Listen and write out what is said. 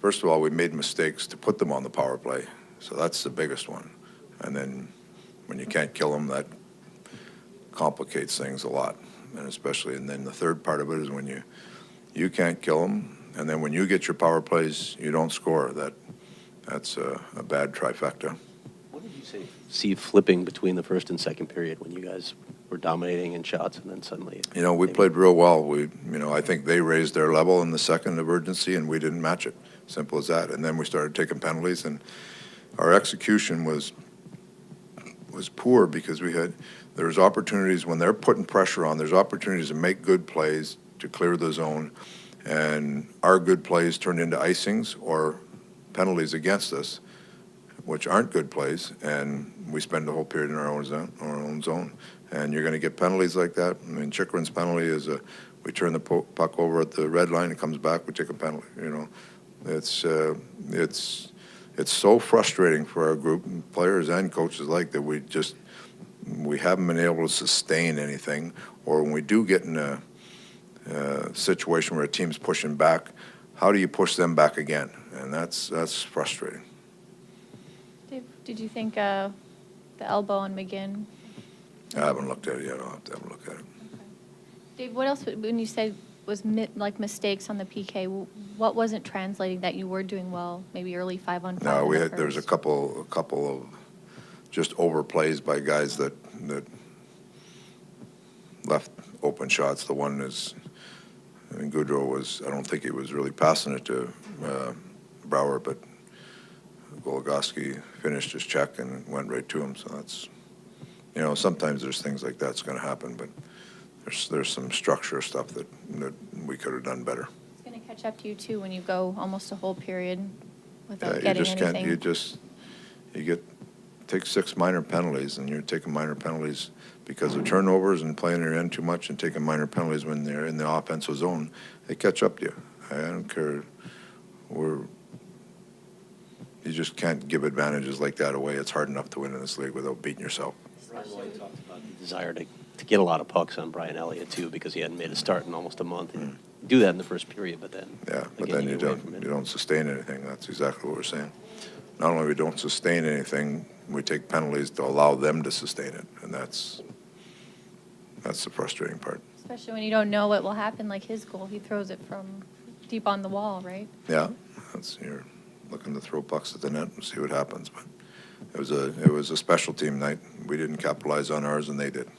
first of all, we made mistakes to put them on the power play, so that's the biggest one. And then when you can't kill them, that complicates things a lot. And especially, and then the third part of it is when you can't kill them, and then when you get your power plays, you don't score. That's a bad trifecta. What did you see flipping between the first and second period when you guys were dominating in shots and then suddenly? You know, we played real well. I think they raised their level in the second of urgency, and we didn't match it. Simple as that. And then we started taking penalties, and our execution was poor because there's opportunities when they're putting pressure on. There's opportunities to make good plays to clear the zone, and our good plays turned into icings or penalties against us, which aren't good plays, and we spend the whole period in our own zone. And you're going to get penalties like that. I mean, Chikrin's penalty is we turn the puck over at the red line, it comes back, we take a penalty. It's so frustrating for our group, players and coaches alike, that we haven't been able to sustain anything. Or when we do get in a situation where a team's pushing back, how do you push them back again? And that's frustrating. Dave, did you think the elbow on McGinn? I haven't looked at it yet. I'll have to have a look at it. Okay. Dave, what else, when you said was like mistakes on the PK, what wasn't translating that you were doing well, maybe early 5-on-5? No, there was a couple of just overplays by guys that left open shots. The one is, I mean, Goudreau I don't think he was really passing it to Brouwer, but Goligoski finished his check and went right to him. So that's, sometimes there's things like that's going to happen, but there's some structure stuff that we could have done better. It's going to catch up to you too when you go almost a whole period without Yeah, getting anything. Take 6 minor penalties, and you're taking minor penalties because of turnovers and playing your end too much, and taking minor penalties when they're in the offensive zone. They catch up to you. I don't care. You just can't give advantages like that away. It's hard enough to win in this league without beating yourself. Brian White talked about the desire to get a lot of pucks on Brian Elliott too, because he hadn't made a start in almost a month. You do that in the first period, but then you don't sustain anything. That's exactly what we're saying. Not only we don't sustain anything, we take penalties to allow them to sustain it, and that's the frustrating part. Especially when you don't know what will happen, like his goal, he throws it from deep on the wall, right? Yeah, you're looking to throw pucks at the net and see what happens. But it was a special team night. We didn't capitalize on ours, and they did.